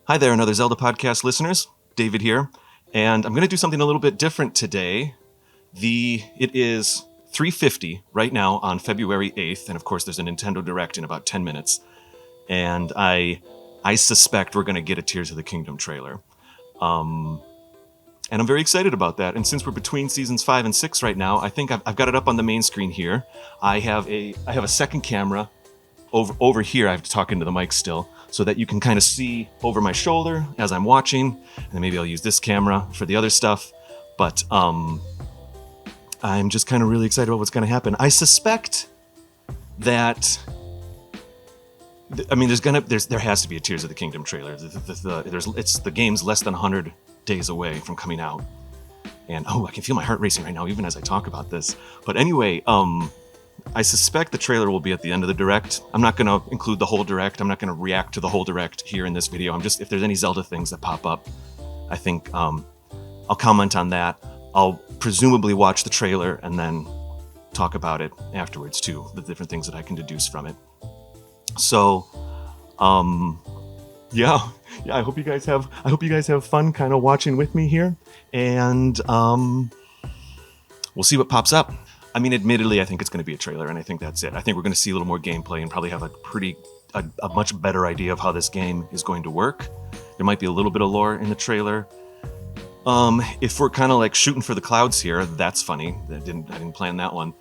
Hi there, another Zelda podcast listeners. David here, and I'm going to do something a little bit different today. It is 3:50 right now on February 8th, and of course there's a Nintendo Direct in about 10 minutes. And I suspect we're going to get a Tears of the Kingdom trailer. And I'm very excited about that. And since we're between seasons 5 and 6 right now, I think I've got it up on the main screen here. I have a second camera over here. I have to talk into the mic still, so that you can kind of see over my shoulder as I'm watching. And then maybe I'll use this camera for the other stuff. But I'm just kind of really excited about what's going to happen. I suspect that there has to be a Tears of the Kingdom trailer. The game's less than 100 days away from coming out, and I can feel my heart racing right now even as I talk about this. But anyway, I suspect the trailer will be at the end of the Direct. I'm not going to include the whole Direct. I'm not going to react to the whole Direct here in this video. If there's any Zelda things that pop up, I think I'll comment on that. I'll presumably watch the trailer and then talk about it afterwards too, the different things that I can deduce from it. So, yeah, I hope you guys have fun kind of watching with me here, and we'll see what pops up. I mean, admittedly, I think it's going to be a trailer, and I think that's it. I think we're going to see a little more gameplay and probably have a much better idea of how this game is going to work. There might be a little bit of lore in the trailer. If we're kind of like shooting for the clouds here, that's funny. I didn't plan that one.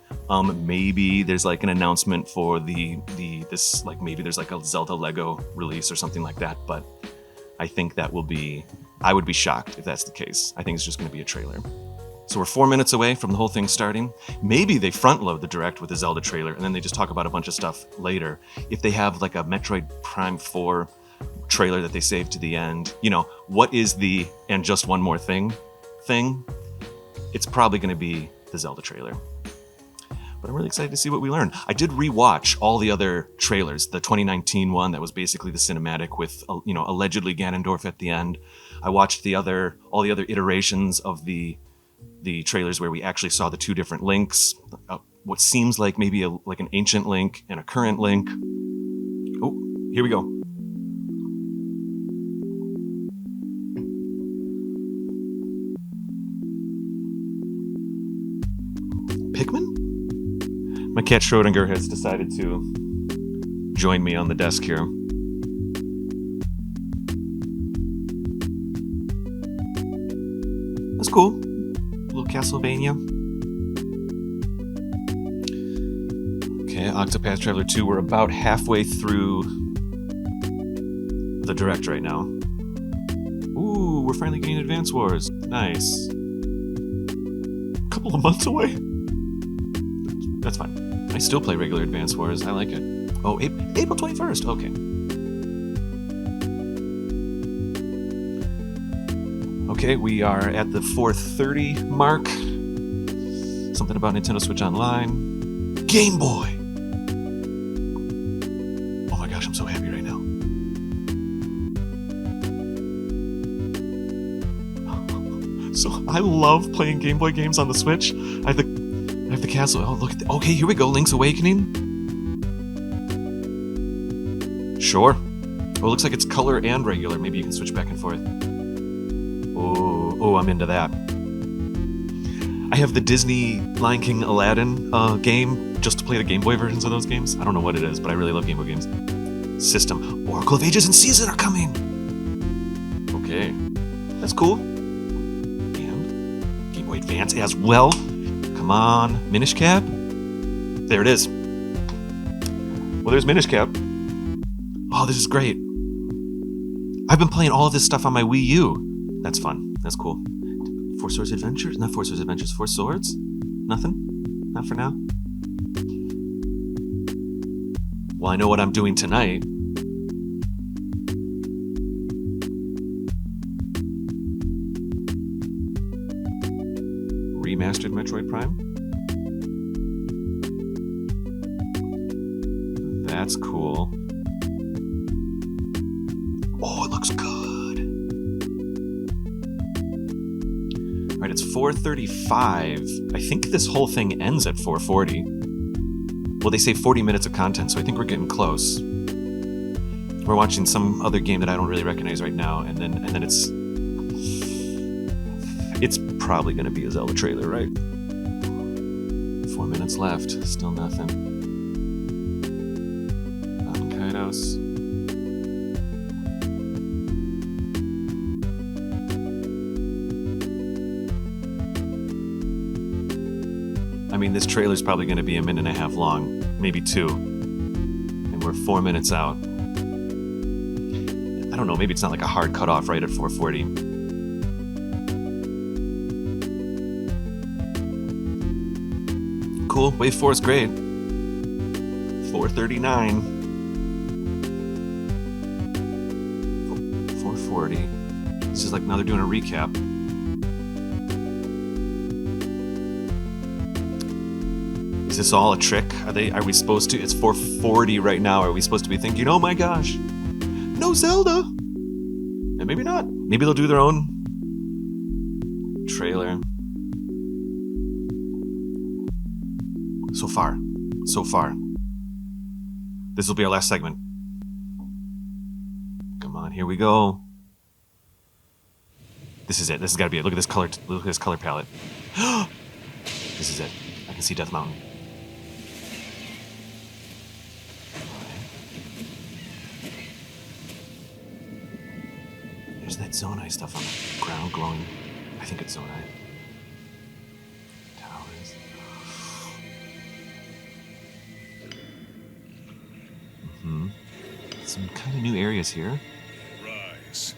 Maybe there's like an announcement for maybe there's like a Zelda Lego release or something like that. But I think I would be shocked if that's the case. I think it's just going to be a trailer. So we're 4 minutes away from the whole thing starting. Maybe they front load the Direct with the Zelda trailer and then they just talk about a bunch of stuff later. If they have like a Metroid Prime 4 trailer that they save to the end, what is the "and just one more thing" it's probably going to be the Zelda trailer. But I'm really excited to see what we learn. I did rewatch all the other trailers. The 2019 one that was basically the cinematic with allegedly Ganondorf at the end. I watched all the other iterations of the trailers where we actually saw the two different Links, what seems like maybe like an ancient Link and a current Link. Oh, here we go. Pikmin? My cat Schrodinger has decided to join me on the desk here. That's cool. A little Castlevania. Okay, Octopath Traveler 2. We're about halfway through the Direct right now. Ooh, we're finally getting Advance Wars. Nice. A couple of months away? That's fine. I still play regular Advance Wars. I like it. Oh, April 21st. Okay. Okay, we are at the 4:30 mark. Something about Nintendo Switch Online. Game Boy! Oh my gosh, I'm so happy right now. So, I love playing Game Boy games on the Switch. I have the castle. Oh, look at that. Okay, here we go. Link's Awakening. Sure. Oh, it looks like it's color and regular. Maybe you can switch back and forth. Oh, I'm into that. I have the Disney Lion King Aladdin game just to play the Game Boy versions of those games. I don't know what it is, but I really love Game Boy games. System. Oracle of Ages and Season are coming! Okay. That's cool. And Game Boy Advance as well. Come on. Minish Cap? There it is. Well, there's Minish Cap. Oh, this is great. I've been playing all of this stuff on my Wii U. That's fun. That's cool. Four Swords Adventures? Not Four Swords Adventures. Four Swords? Nothing? Not for now? Well, I know what I'm doing tonight. Remastered Metroid Prime? That's cool. Oh, it looks good. All right, it's 4:35. I think this whole thing ends at 4:40. Well, they say 40 minutes of content, so I think we're getting close. We're watching some other game that I don't really recognize right now, and then it's probably going to be a Zelda trailer, right? 4 minutes left, still nothing. Kaidos. I mean, this trailer's probably going to be a minute and a half long, maybe 2. And we're 4 minutes out. I don't know, maybe it's not like a hard cutoff right at 4:40. Cool, wave 4 is great. 4:39. 4:40. This is like now they're doing a recap. Is this all a trick? Are we supposed to? It's 4:40 right now. Are we supposed to be thinking, oh my gosh, no Zelda? And maybe not. Maybe they'll do their own trailer. So far. This will be our last segment. Come on, here we go. This is it. This has got to be it. Look at this color. Look at this color palette. This is it. I can see Death Mountain. There's that Zonai stuff on the ground glowing. I think it's Zonai. Towers. Some kind of new areas here. Rise,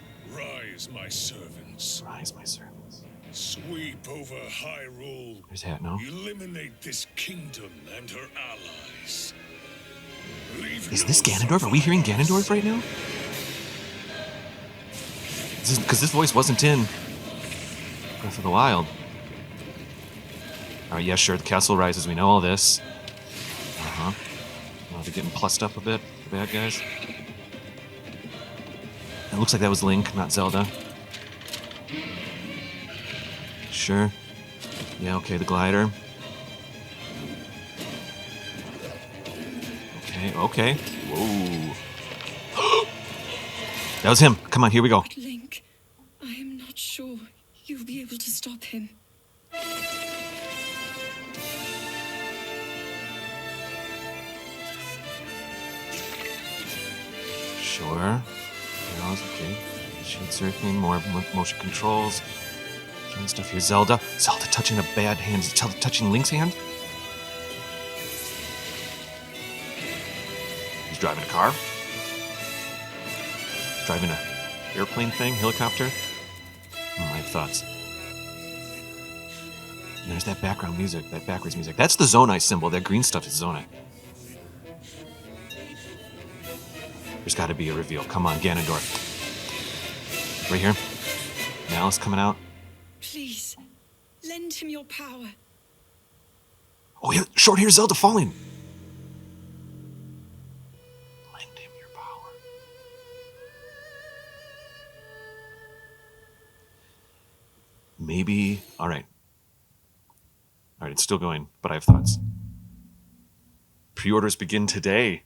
my servants. Rise, my servants. Sweep over Hyrule. There's Hatno. Eliminate this kingdom and her allies. Leave Is no this Ganondorf? Are we hearing Ganondorf right now? Because this voice wasn't in Breath of the Wild. Alright, yeah, sure, the castle rises. We know all this. Oh, they're getting plussed up a bit, the bad guys. It looks like that was Link, not Zelda. Sure. Yeah, okay, the glider. Okay. Whoa. That was him. Come on, here we go. But Link, I am not sure you'll be able to stop him. Sure. Okay. Shield surfing, more motion controls. Showing stuff here. Zelda touching a bad hand. Touching Link's hand? He's driving a car. Driving a airplane thing, helicopter. I have thoughts. And there's that background music, that backwards music. That's the Zonai symbol. That green stuff is Zonai. There's got to be a reveal. Come on, Ganondorf. Right here. Malice coming out. Please, lend him your power. Oh, yeah, short hair Zelda falling. Lend him your power. Maybe. All right, it's still going, but I have thoughts. Pre-orders begin today.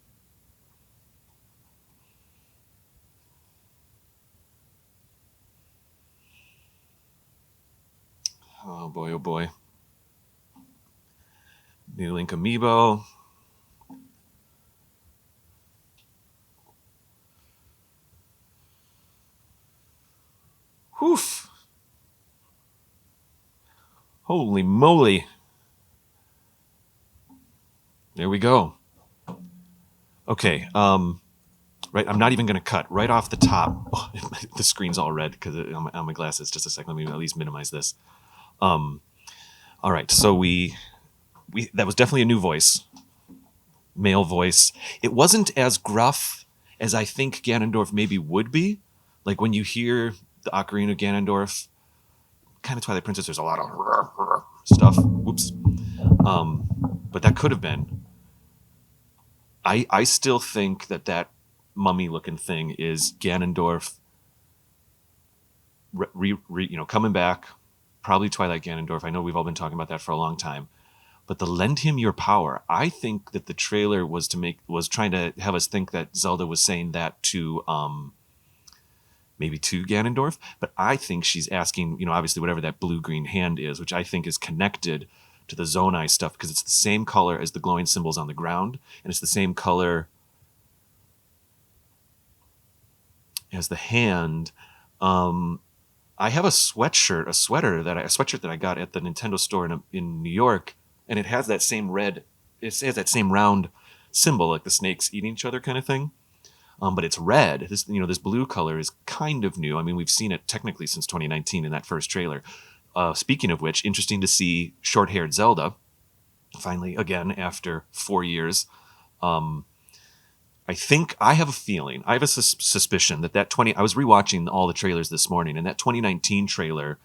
Oh boy. New Link amiibo. Woof. Holy moly. There we go. Okay, right, I'm not even going to cut. Right off the top, the screen's all red because on my glasses. Just a second, let me at least minimize this. All right, so we that was definitely a new voice, male voice. It wasn't as gruff as I think Ganondorf maybe would be. Like when you hear the Ocarina of Ganondorf, kind of Twilight Princess, there's a lot of stuff. Whoops. But that could have been. I still think that mummy-looking thing is Ganondorf, coming back. Probably Twilight Ganondorf. I know we've all been talking about that for a long time. But the lend him your power, I think that the trailer was trying to have us think that Zelda was saying that to maybe to Ganondorf, but I think she's asking, obviously whatever that blue-green hand is, which I think is connected to the Zonai stuff because it's the same color as the glowing symbols on the ground, and it's the same color as the hand. I have a sweater that I got at the Nintendo store in New York, and it has that same red, it has that same round symbol, like the snakes eating each other kind of thing. But it's red. This blue color is kind of new. I mean, we've seen it technically since 2019 in that first trailer. Speaking of which, interesting to see short-haired Zelda finally again after 4 years. I think I have a feeling, I have a suspicion that I was rewatching all the trailers this morning, and that 2019 trailer,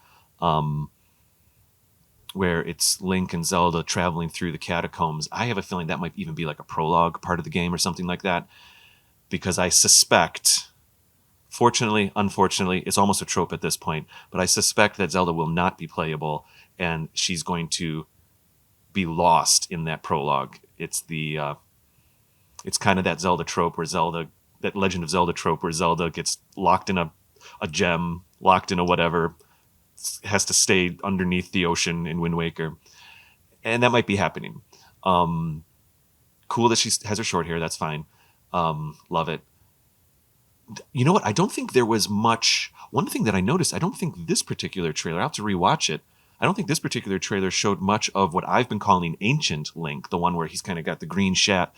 where it's Link and Zelda traveling through the catacombs, I have a feeling that might even be like a prologue part of the game or something like that. Because I suspect, fortunately, unfortunately, it's almost a trope at this point, but I suspect that Zelda will not be playable and she's going to be lost in that prologue. It's kind of that Zelda trope that Legend of Zelda trope where Zelda gets locked in a gem, locked in a whatever, has to stay underneath the ocean in Wind Waker. And that might be happening. Cool that she has her short hair, that's fine. Love it. You know what? I don't think there was much. One thing that I noticed, I don't think this particular trailer, I'll have to rewatch it. I don't think this particular trailer showed much of what I've been calling ancient Link, the one where he's kind of got the green sash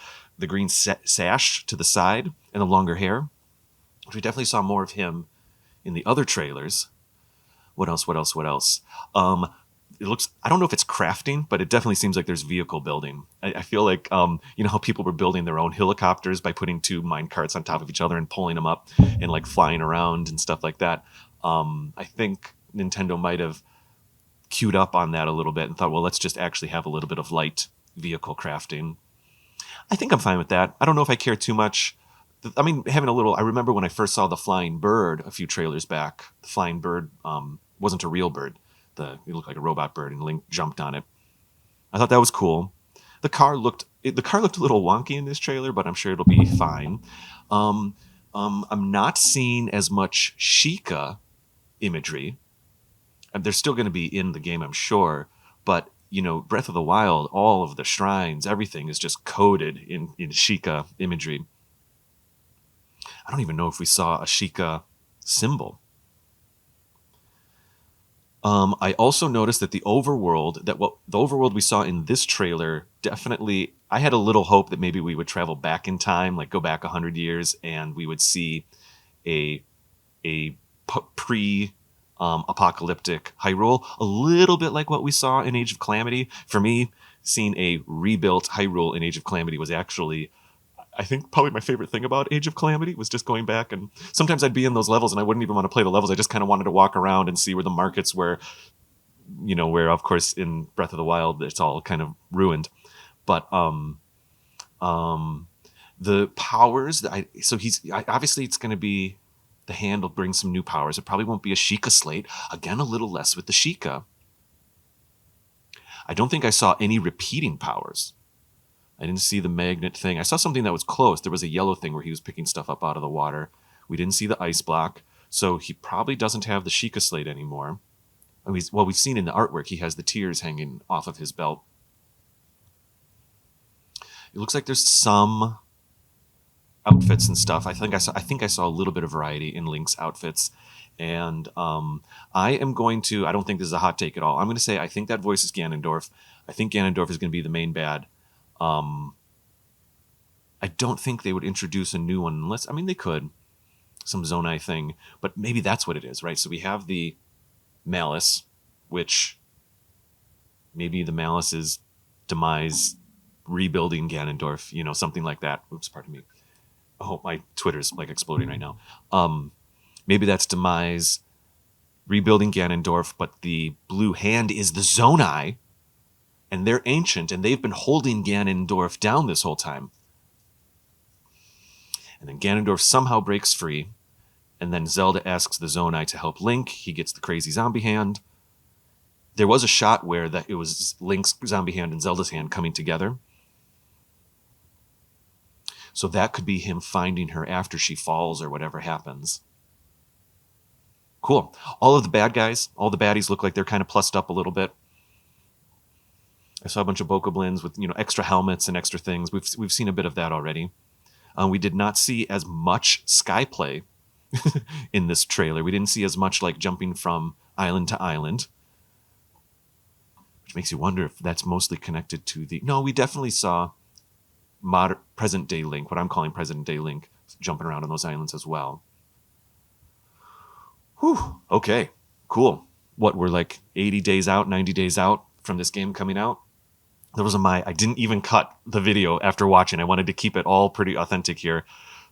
to the side and the longer hair. We definitely saw more of him in the other trailers. What else? It looks, I don't know if it's crafting, but it definitely seems like there's vehicle building. I feel like, how people were building their own helicopters by putting two mine carts on top of each other and pulling them up and like flying around and stuff like that. I think Nintendo might have queued up on that a little bit and thought, well, let's just actually have a little bit of light vehicle crafting. I think I'm fine with that. I don't know if I care too much. I mean, I remember when I first saw the flying bird a few trailers back, the flying bird wasn't a real bird. It looked like a robot bird, and Link jumped on it. I thought that was cool. The car looked a little wonky in this trailer, but I'm sure it'll be fine. I'm not seeing as much Sheikah imagery. They're still going to be in the game, I'm sure. But Breath of the Wild, all of the shrines, everything is just coded in Sheikah imagery. I don't even know if we saw a Sheikah symbol. I also noticed that the overworld we saw in this trailer, definitely, I had a little hope that maybe we would travel back in time, like go back 100 years, and we would see a pre-apocalyptic Hyrule, a little bit like what we saw in Age of Calamity. For me, seeing a rebuilt Hyrule in Age of Calamity was actually, I think, probably my favorite thing about Age of Calamity was just going back, and sometimes I'd be in those levels and I wouldn't even want to play the levels. I just kind of wanted to walk around and see where the markets were, where of course in Breath of the Wild it's all kind of ruined. But the powers that obviously it's going to be, the hand will bring some new powers. It probably won't be a Sheikah slate. Again, a little less with the Sheikah. I don't think I saw any repeating powers. I didn't see the magnet thing. I saw something that was close. There was a yellow thing where he was picking stuff up out of the water. We didn't see the ice block. So he probably doesn't have the Sheikah slate anymore. We've seen in the artwork, he has the tears hanging off of his belt. It looks like there's some outfits and stuff. I think I saw a little bit of variety in Link's outfits. And I don't think this is a hot take at all. I'm going to say I think that voice is Ganondorf. I think Ganondorf is going to be the main bad. I don't think they would introduce a new one unless, they could, some Zonai thing, but maybe that's what it is, right? So we have the Malice, which maybe the Malice is demise rebuilding Ganondorf, something like that. Oops, pardon me. Oh, my Twitter's like exploding right now. Maybe that's demise rebuilding Ganondorf, but the blue hand is the Zonai. And they're ancient, and they've been holding Ganondorf down this whole time. And then Ganondorf somehow breaks free, and then Zelda asks the Zonai to help Link. He gets the crazy zombie hand. There was a shot where it was Link's zombie hand and Zelda's hand coming together. So that could be him finding her after she falls or whatever happens. Cool. All of the bad guys, all the baddies look like they're kind of plussed up a little bit. I saw a bunch of bokoblins with, extra helmets and extra things. We've seen a bit of that already. We did not see as much skyplay in this trailer. We didn't see as much like jumping from island to island, which makes you wonder if that's mostly connected to the... No, we definitely saw present-day Link, what I'm calling present-day Link, jumping around on those islands as well. Whew. Okay, cool. What, we're like 80 days out, 90 days out from this game coming out? I didn't even cut the video after watching. I wanted to keep it all pretty authentic here.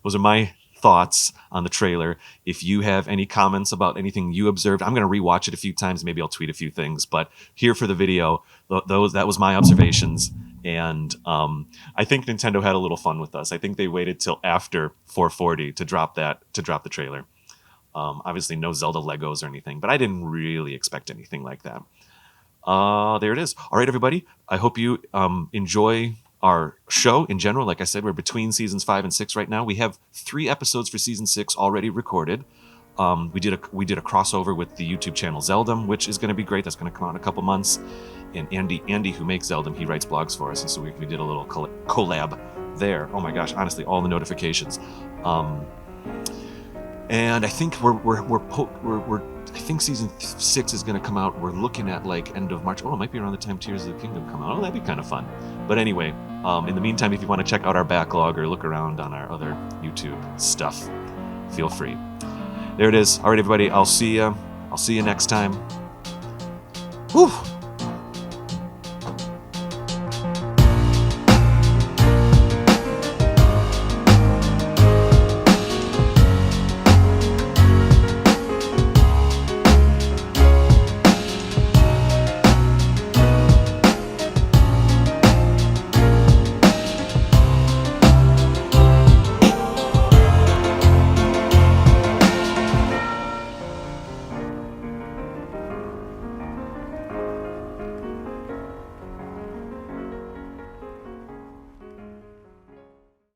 Those are my thoughts on the trailer. If you have any comments about anything you observed, I'm going to rewatch it a few times. Maybe I'll tweet a few things. But here for the video, that was my observations. And I think Nintendo had a little fun with us. I think they waited till after 440 to drop the trailer. Obviously, no Zelda Legos or anything, but I didn't really expect anything like that. There it is. All right, everybody. I hope you enjoy our show in general. Like I said, we're between seasons 5 and 6 right now. We have 3 episodes for season 6 already recorded. We did a crossover with the YouTube channel Zeldom, which is going to be great. That's going to come out in a couple months. And Andy, who makes Zeldom, he writes blogs for us, and so we did a little collab there. Oh my gosh! Honestly, all the notifications. And I think I think season 6 is going to come out. We're looking at like end of March. Oh, it might be around the time Tears of the Kingdom come out. Oh, that'd be kind of fun. But anyway, in the meantime, if you want to check out our backlog or look around on our other YouTube stuff, feel free. There it is. All right, everybody. I'll see you next time. Whew.